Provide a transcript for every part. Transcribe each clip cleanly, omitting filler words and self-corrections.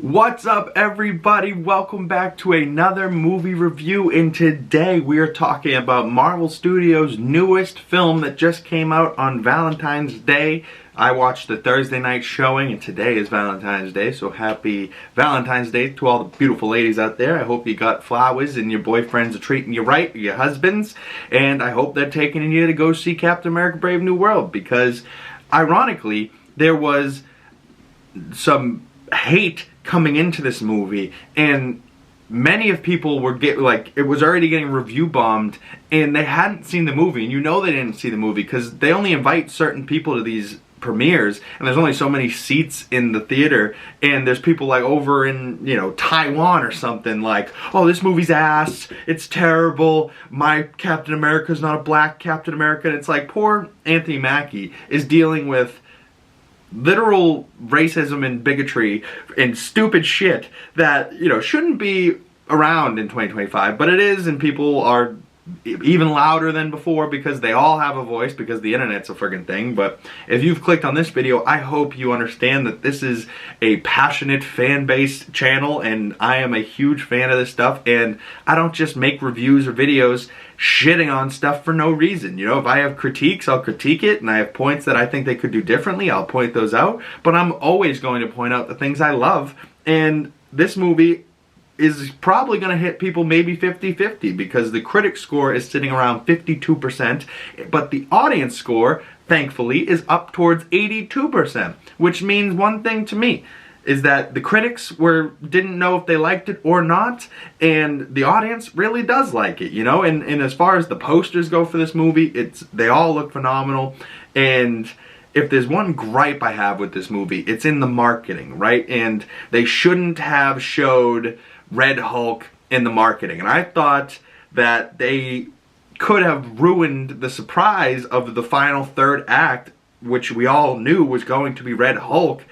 What's up, everybody? Welcome back to another movie review, and today we are talking about Marvel Studios' newest film that just came out on Valentine's Day. I watched the Thursday night showing, and today is Valentine's Day, so happy Valentine's Day to all the beautiful ladies out there. I hope you got flowers and your boyfriends are treating you right, or your husbands, and I hope they're taking you to go see Captain America: Brave New World, because ironically, there was some hate coming into this movie, and many of people were it was already getting review bombed, and they hadn't seen the movie. And you know they didn't see the movie because they only invite certain people to these premieres, and there's only so many seats in the theater, and there's people like over in, you know, Taiwan or something like, oh, this movie's ass, it's terrible, my Captain America's not a black Captain America. And it's like, poor Anthony Mackie is dealing with literal racism and bigotry and stupid shit that, you know, shouldn't be around in 2025, but it is, and people are even louder than before because they all have a voice, because the internet's a friggin' thing. But if you've clicked on this video, I hope you understand that this is a passionate fan-based channel, and I am a huge fan of this stuff, and I don't just make reviews or videos shitting on stuff for no reason. You know, if I have critiques, I'll critique it, and I have points that I think they could do differently, I'll point those out, but I'm always going to point out the things I love, and this movie is probably going to hit people maybe 50-50 because the critic score is sitting around 52%, but the audience score, thankfully, is up towards 82%, which means one thing to me, is that the critics didn't know if they liked it or not, and the audience really does like it, you know? And as far as the posters go for this movie, they all look phenomenal, and if there's one gripe I have with this movie, it's in the marketing, right? And they shouldn't have showed Red Hulk in the marketing, and I thought that they could have ruined the surprise of the final third act, which we all knew was going to be Red Hulk.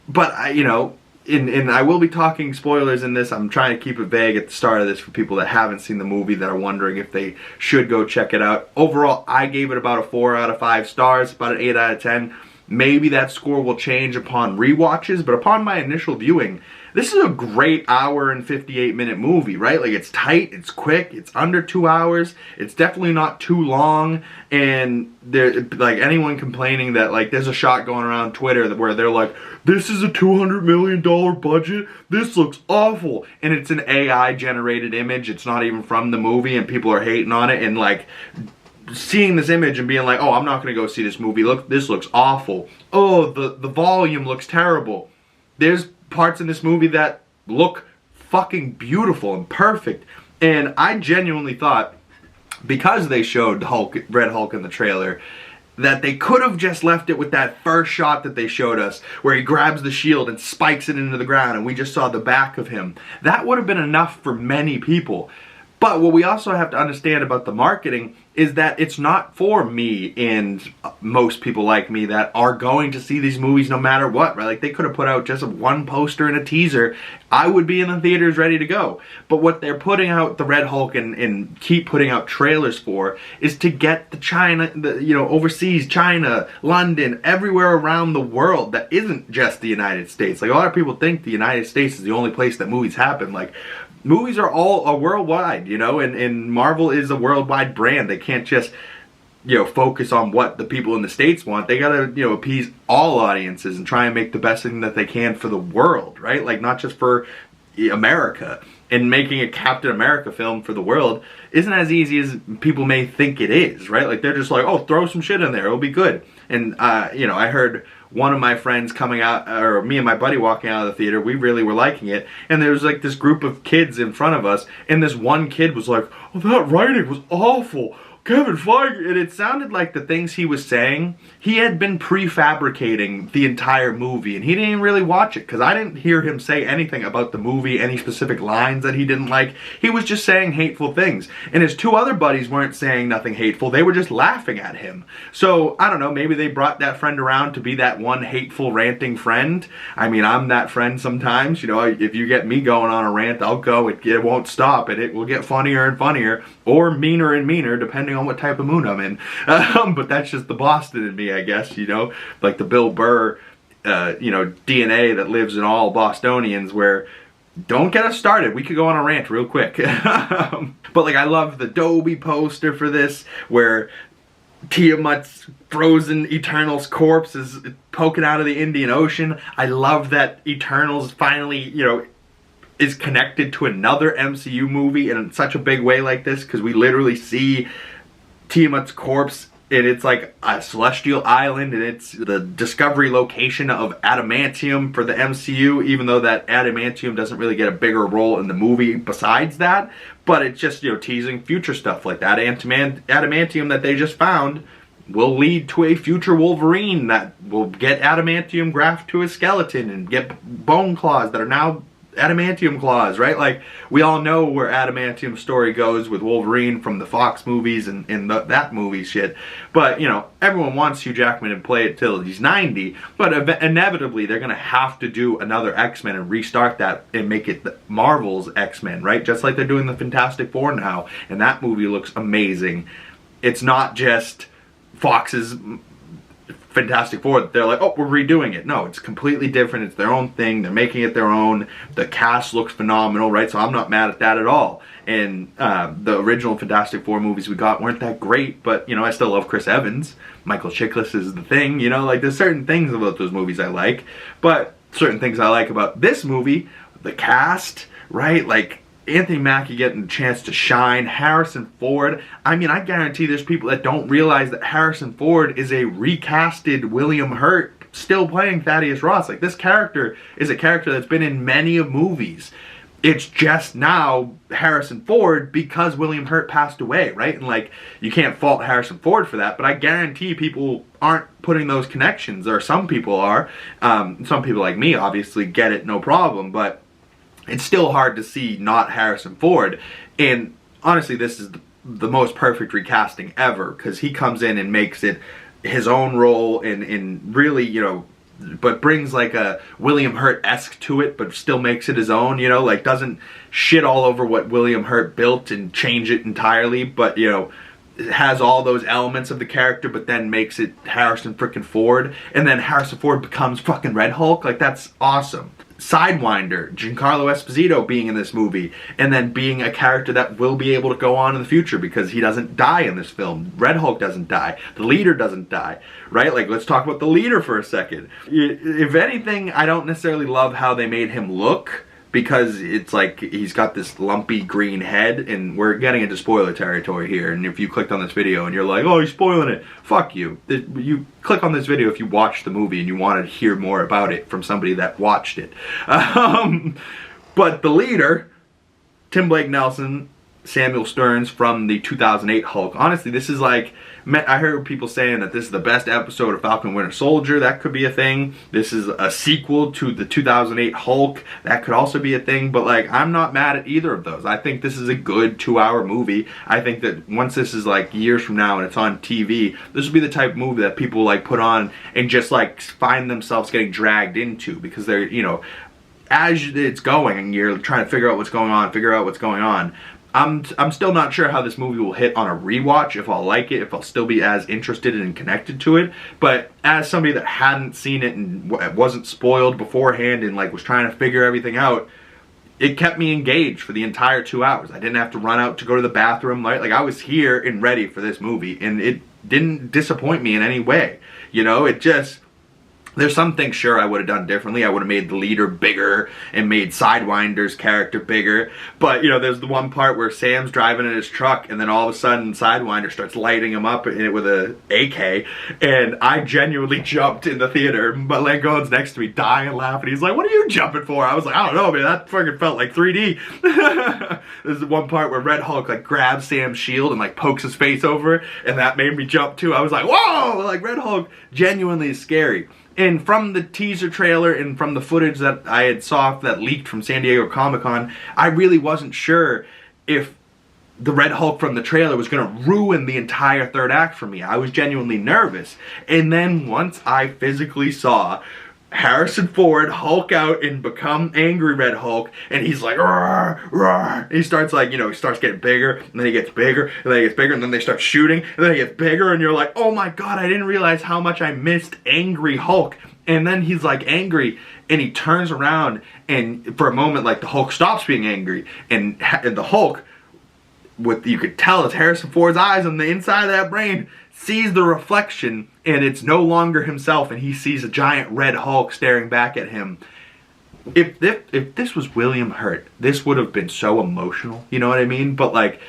But you know, and I will be talking spoilers in this. I'm trying to keep it vague at the start of this for people that haven't seen the movie, that are wondering if they should go check it out. Overall, I gave it about a 4 out of 5 stars, about an 8 out of 10. Maybe that score will change upon rewatches, but upon my initial viewing, this is a great hour and 58-minute movie, right? Like, it's tight, it's quick, it's under 2 hours, it's definitely not too long, and there, like, anyone complaining that, like, there's a shot going around Twitter where they're like, this is a $200 million budget, this looks awful, and it's an AI-generated image, it's not even from the movie, and people are hating on it, and, like, seeing this image and being like, oh, I'm not going to go see this movie, look, this looks awful, oh, the volume looks terrible. There's parts in this movie that look fucking beautiful and perfect, and I genuinely thought, because they showed Red Hulk in the trailer, that they could have just left it with that first shot that they showed us, where he grabs the shield and spikes it into the ground and we just saw the back of him. That would have been enough for many people. But what we also have to understand about the marketing is that it's not for me and most people like me that are going to see these movies no matter what, right? Like, they could have put out just one poster and a teaser. I would be in the theaters ready to go. But what they're putting out the Red Hulk and keep putting out trailers for is to get the China, you know, overseas, China, London, everywhere around the world that isn't just the United States. Like, a lot of people think the United States is the only place that movies happen. Like, movies are all worldwide, you know, and Marvel is a worldwide brand. They can't just, you know, focus on what the people in the States want. They gotta, you know, appease all audiences and try and make the best thing that they can for the world, right? Like, not just for America. And making a Captain America film for the world isn't as easy as people may think it is, right? Like, they're just like, oh, throw some shit in there, it'll be good. And, you know, I heard one of my friends coming out, or me and my buddy walking out of the theater, we really were liking it, and there was like this group of kids in front of us, and this one kid was like, oh, that writing was awful, Kevin Feige, and it sounded like the things he was saying, he had been prefabricating the entire movie, and he didn't even really watch it, because I didn't hear him say anything about the movie, any specific lines that he didn't like. He was just saying hateful things, and his two other buddies weren't saying nothing hateful, they were just laughing at him. So, I don't know, maybe they brought that friend around to be that one hateful, ranting friend. I mean, I'm that friend sometimes, you know, if you get me going on a rant, I'll go, it won't stop, and it will get funnier and funnier, or meaner and meaner, depending on what type of mood I'm in. But that's just the Boston in me, I guess, you know, like the Bill Burr you know, DNA that lives in all Bostonians, where, don't get us started, we could go on a rant real quick. But like, I love the Dobie poster for this, where Tiamat's frozen Eternal's corpse is poking out of the Indian Ocean. I love that Eternals finally, you know, is connected to another MCU movie in such a big way like this, because we literally see Tiamat's corpse, and it's like a celestial island, and it's the discovery location of adamantium for the MCU, even though that adamantium doesn't really get a bigger role in the movie besides that. But it's just, you know, teasing future stuff like that. Adamantium that they just found will lead to a future Wolverine that will get adamantium grafted to his skeleton and get bone claws that are now adamantium claws, right? Like, we all know where adamantium's story goes with Wolverine from the Fox movies and that movie shit. But, you know, everyone wants Hugh Jackman to play it till he's 90, but inevitably they're gonna have to do another X-Men and restart that and make it Marvel's X-Men, right? Just like they're doing the Fantastic Four now, and that movie looks amazing. It's not just Fox's Fantastic Four, they're like, oh, we're redoing it. No, it's completely different. It's their own thing. They're making it their own. The cast looks phenomenal, right? So I'm not mad at that at all. And the original Fantastic Four movies we got weren't that great, but, you know, I still love Chris Evans. Michael Chiklis is the thing, you know? Like, there's certain things about those movies I like, but certain things I like about this movie, the cast, right? Like, Anthony Mackie getting a chance to shine, Harrison Ford. I mean, I guarantee there's people that don't realize that Harrison Ford is a recasted William Hurt still playing Thaddeus Ross. Like, this character is a character that's been in many of movies. It's just now Harrison Ford because William Hurt passed away, right? And like, you can't fault Harrison Ford for that, but I guarantee people aren't putting those connections, or some people are. Some people like me obviously get it, no problem, but it's still hard to see not Harrison Ford. And honestly, this is the most perfect recasting ever, because he comes in and makes it his own role and really, you know, but brings like a William Hurt-esque to it, but still makes it his own, you know, like doesn't shit all over what William Hurt built and change it entirely, but, you know, it has all those elements of the character, but then makes it Harrison frickin' Ford, and then Harrison Ford becomes fucking Red Hulk. Like, that's awesome. Sidewinder, Giancarlo Esposito being in this movie, and then being a character that will be able to go on in the future because he doesn't die in this film. Red Hulk doesn't die. The leader doesn't die, right? Like, let's talk about the leader for a second. If anything, I don't necessarily love how they made him look, because it's like he's got this lumpy green head, and we're getting into spoiler territory here, and if you clicked on this video and you're like, oh, he's spoiling it, fuck you. You click on this video if you watched the movie and you want to hear more about it from somebody that watched it. But the leader, Tim Blake Nelson, Samuel Stearns from the 2008 Hulk. Honestly, this is like, I heard people saying that this is the best episode of Falcon Winter Soldier. That could be a thing. This is a sequel to the 2008 Hulk. That could also be a thing. But like, I'm not mad at either of those. I think this is a good 2-hour movie. I think that once this is like years from now and it's on TV, this will be the type of movie that people like put on and just like find themselves getting dragged into, because they're, you know, as it's going and you're trying to figure out what's going on, I'm still not sure how this movie will hit on a rewatch, if I'll like it, if I'll still be as interested and connected to it. But as somebody that hadn't seen it and wasn't spoiled beforehand and like was trying to figure everything out, it kept me engaged for the entire 2 hours. I didn't have to run out to go to the bathroom, right? Like, I was here and ready for this movie, and it didn't disappoint me in any way. You know, it just... There's some things, sure, I would have done differently. I would have made the leader bigger and made Sidewinder's character bigger. But, you know, there's the one part where Sam's driving in his truck, and then all of a sudden Sidewinder starts lighting him up in it with a AK. And I genuinely jumped in the theater. But Langone's next to me, dying laughing. He's like, what are you jumping for? I was like, I don't know, man. That fucking felt like 3D. There's the one part where Red Hulk, like, grabs Sam's shield and, like, pokes his face over it. And that made me jump, too. I was like, whoa! Like, Red Hulk genuinely is scary. And from the teaser trailer and from the footage that I had saw that leaked from San Diego Comic-Con, I really wasn't sure if the Red Hulk from the trailer was going to ruin the entire third act for me. I was genuinely nervous. And then once I physically saw Harrison Ford Hulk out and become angry Red Hulk, and he's like, roar, roar. And he starts like, you know, he starts getting bigger, and then he gets bigger, and then he gets bigger, and then they start shooting, and then he gets bigger, and you're like, oh my god, I didn't realize how much I missed angry Hulk. And then he's like angry, and he turns around, and for a moment, like, the Hulk stops being angry, and the Hulk, you could tell it's Harrison Ford's eyes on the inside of that brain, sees the reflection, and it's no longer himself, and he sees a giant red Hulk staring back at him. If this was William Hurt, this would have been so emotional, you know what I mean? But like,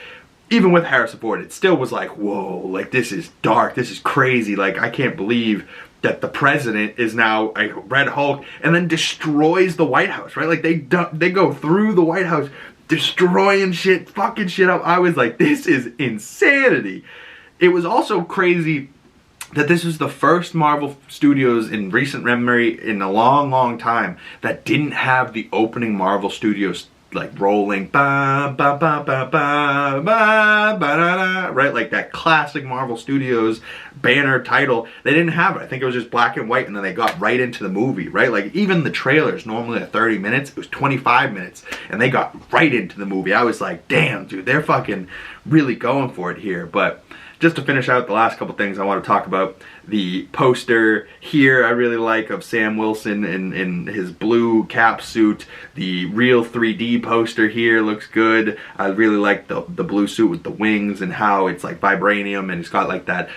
even with Harrison Ford, it still was like, whoa, like, this is dark, this is crazy, like, I can't believe that the president is now a Red Hulk, and then destroys the White House, right? Like, they go through the White House, destroying shit, fucking shit up. I was like, this is insanity. It was also crazy that this was the first Marvel Studios in recent memory, in a long, long time, that didn't have the opening Marvel Studios like rolling, ba ba ba ba ba ba ba da da, right? Like that classic Marvel Studios banner title. They didn't have it. I think it was just black and white, and then they got right into the movie, right? Like, even the trailers, normally at 30 minutes, it was 25 minutes, and they got right into the movie. I was like, damn, dude, they're fucking really going for it here. But just to finish out the last couple things I want to talk about, the poster here I really like of Sam Wilson in his blue cap suit. The real 3D poster here looks good. I really like the blue suit with the wings and how it's like vibranium, and it's got like that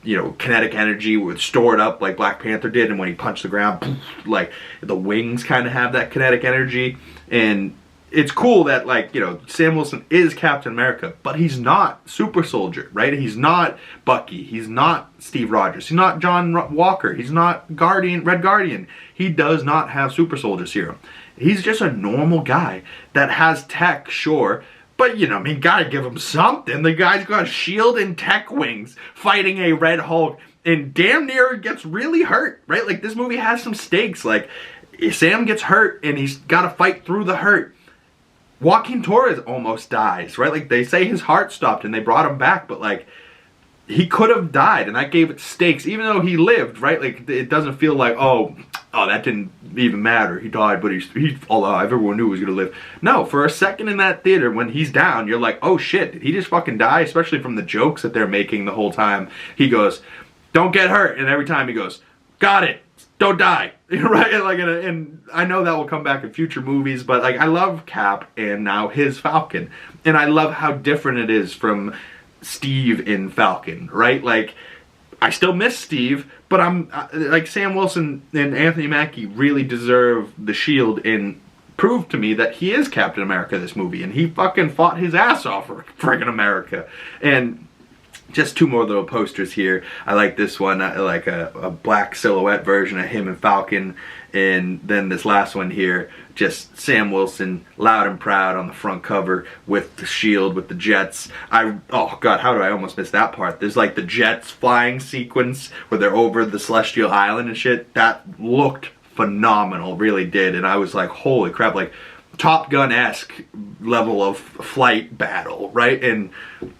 you know, kinetic energy with stored up like Black Panther did, and when he punched the ground, like the wings kind of have that kinetic energy. And it's cool that, like, you know, Sam Wilson is Captain America, but he's not Super Soldier, right? He's not Bucky. He's not Steve Rogers. He's not John Walker. He's not Red Guardian. He does not have Super Soldier serum. He's just a normal guy that has tech, sure, but, you know, I mean, gotta give him something. The guy's got a shield and tech wings fighting a Red Hulk, and damn near gets really hurt, right? Like, this movie has some stakes. Like, Sam gets hurt, and he's gotta fight through the hurt. Joaquin Torres almost dies, right? Like, they say his heart stopped and they brought him back, but like, he could have died, and that gave it stakes, even though he lived, right? Like, it doesn't feel like, oh, that didn't even matter. He died, but he's alive. Everyone knew he was gonna live. No, for a second in that theater, when he's down, you're like, oh shit, did he just fucking die? Especially from the jokes that they're making the whole time. He goes, don't get hurt, and every time he goes, got it. Don't die, right? Like, and I know that will come back in future movies, but like, I love Cap and now his Falcon, and I love how different it is from Steve in Falcon, right? Like, I still miss Steve, but I'm like, Sam Wilson and Anthony Mackie really deserve the shield and prove to me that he is Captain America this movie, and he fucking fought his ass off for friggin' America. And just two more little posters here. I like this one, like a black silhouette version of him and Falcon. And then this last one here, just Sam Wilson, loud and proud on the front cover with the shield, with the jets. Oh god, how do I almost miss that part? There's like the jets flying sequence where they're over the Celestial Island and shit. That looked phenomenal, really did. And I was like, holy crap, like Top Gun-esque level of flight battle, right? And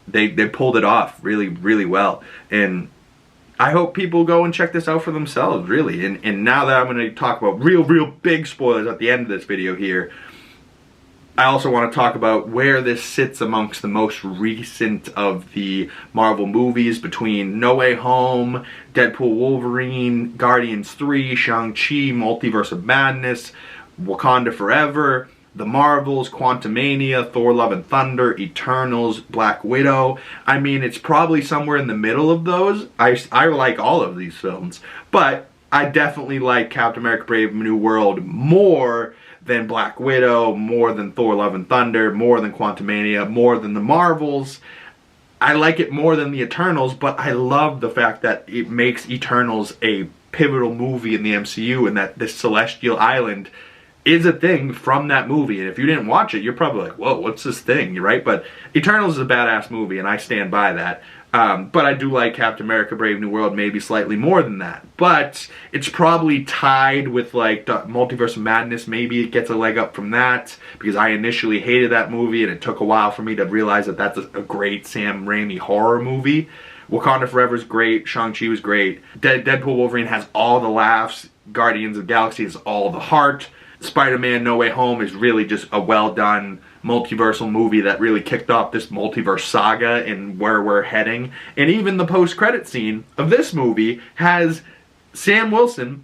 they pulled it off really, really well. And I hope people go and check this out for themselves, really. And now that I'm going to talk about real big spoilers at the end of this video here, I also want to talk about where this sits amongst the most recent of the Marvel movies, between No Way Home, Deadpool Wolverine, Guardians 3, Shang-Chi, Multiverse of Madness, Wakanda Forever, The Marvels, Quantumania, Thor Love and Thunder, Eternals, Black Widow. I mean, it's probably somewhere in the middle of those. I like all of these films, but I definitely like Captain America Brave New World more than Black Widow, more than Thor Love and Thunder, more than Quantumania, more than The Marvels. I like it more than the Eternals, but I love the fact that it makes Eternals a pivotal movie in the MCU, and that this Celestial Island is a thing from that movie. And if you didn't watch it, you're probably like, whoa, what's this thing, right? But Eternals is a badass movie, and I stand by that. But I do like Captain America Brave New World maybe slightly more than that. But it's probably tied with like the Multiverse of Madness. Maybe it gets a leg up from that, because I initially hated that movie, and it took a while for me to realize that that's a great Sam Raimi horror movie. Wakanda Forever is great. Shang-Chi was great. Deadpool Wolverine has all the laughs. Guardians of the Galaxy has all the heart. Spider-Man No Way Home is really just a well-done multiversal movie that really kicked off this multiverse saga and where we're heading. And even the post-credit scene of this movie has Sam Wilson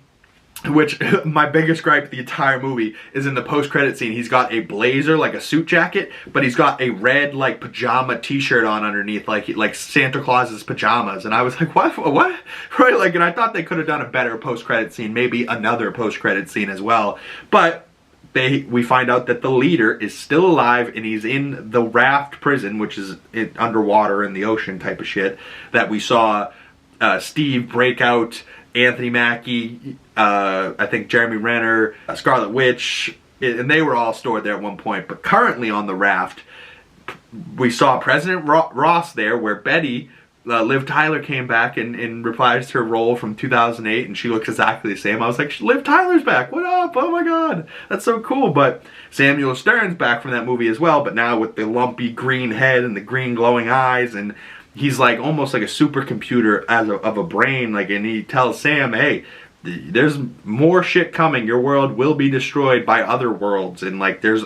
which my biggest gripe the entire movie is in the post-credit scene. He's got a blazer, like a suit jacket, but he's got a red like pajama t-shirt on underneath, like Santa Claus's pajamas. And I was like, what? Right? Like, and I thought they could have done a better post-credit scene, maybe another post-credit scene as well. But we find out that the leader is still alive and he's in the raft prison, which is underwater in the ocean type of shit that we saw Steve break out, Anthony Mackie, I think Jeremy Renner, Scarlet Witch, and they were all stored there at one point. But currently on the raft, we saw President Ross there, where Betty, Liv Tyler, came back and reprised her role from 2008, and she looks exactly the same. I was like, Liv Tyler's back, what up? Oh my god, that's so cool. But Samuel Stern's back from that movie as well, but now with the lumpy green head and the green glowing eyes, and he's like almost like a supercomputer of a brain, like, and he tells Sam, hey, there's more shit coming. Your world will be destroyed by other worlds, and like there's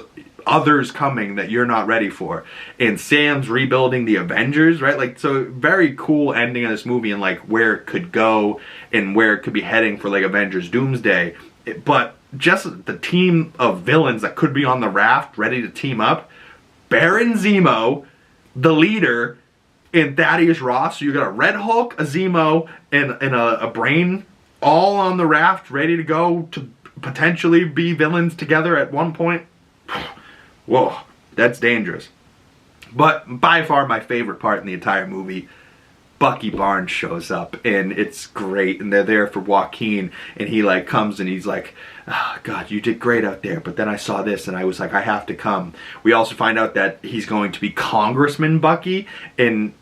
others coming that you're not ready for. And Sam's rebuilding the Avengers, right? Like, so very cool ending of this movie, and like where it could go and where it could be heading for like Avengers Doomsday. But just the team of villains that could be on the raft ready to team up: Baron Zemo, the leader, and Thaddeus Ross. So you got a Red Hulk, a Zemo, and a Brain, all on the raft ready to go to potentially be villains together at one point. Whoa, that's dangerous. But by far my favorite part in the entire movie, Bucky Barnes shows up, and it's great, and they're there for Joaquin, and he like comes and he's like, oh, God, you did great out there, but then I saw this and I was like, I have to come. We also find out that he's going to be Congressman Bucky, and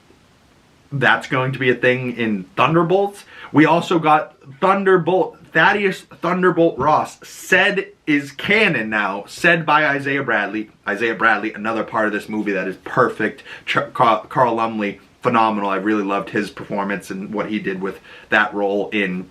that's going to be a thing in Thunderbolts. We also got Thaddeus Thunderbolt Ross, said is canon now, said by Isaiah Bradley. Isaiah Bradley, another part of this movie that is perfect. Carl Lumley, phenomenal. I really loved his performance and what he did with that role in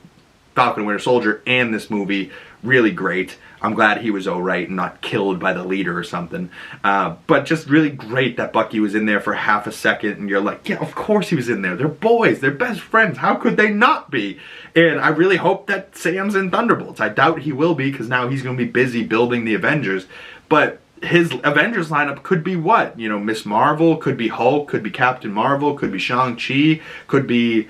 Falcon and Winter Soldier and this movie. Really great. I'm glad he was alright and not killed by the leader or something. But just really great that Bucky was in there for half a second, and you're like, yeah, of course he was in there. They're boys. They're best friends. How could they not be? And I really hope that Sam's in Thunderbolts. I doubt he will be, because now he's going to be busy building the Avengers. But his Avengers lineup could be what? You know, Miss Marvel, could be Hulk, could be Captain Marvel, could be Shang-Chi, could be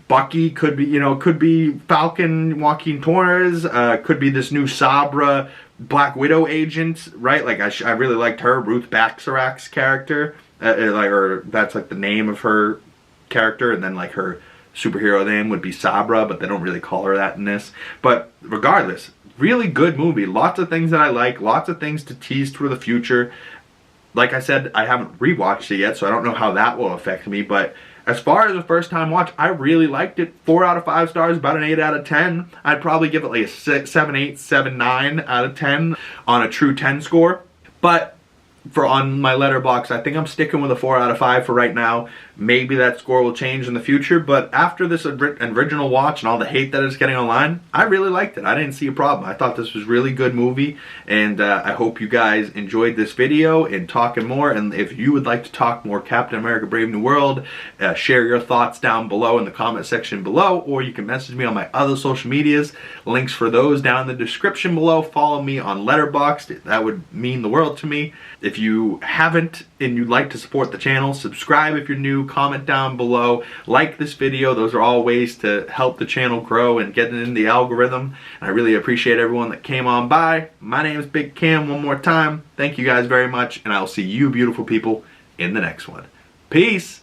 Bucky, could be, you know, could be Falcon, Joaquin Torres, could be this new Sabra Black Widow agent, right? Like, I really liked her, Ruth Baxarak's character, or that's like the name of her character, and then like her superhero name would be Sabra, but they don't really call her that in this. But regardless, really good movie. Lots of things that I like, lots of things to tease for the future. Like I said, I haven't rewatched it yet, so I don't know how that will affect me, but as far as a first time watch, I really liked it. 4 out of 5 stars, about an 8 out of 10. I'd probably give it like a 7, 8, 7, 9 out of 10 on a true 10 score. But on my Letterboxd, I think I'm sticking with a 4 out of 5 for right now. Maybe that score will change in the future, but after this original watch and all the hate that it's getting online, I really liked it. I didn't see a problem. I thought this was a really good movie, and I hope you guys enjoyed this video and talking more. And if you would like to talk more Captain America Brave New World, share your thoughts down below in the comment section below, or you can message me on my other social medias. Links for those down in the description below. Follow me on Letterboxd. That would mean the world to me. If you haven't and you'd like to support the channel, subscribe if you're new, comment down below, like this video. Those are all ways to help the channel grow and get it in the algorithm. And I really appreciate everyone that came on by. My name is Big Cam one more time. Thank you guys very much, and I'll see you beautiful people in the next one. Peace!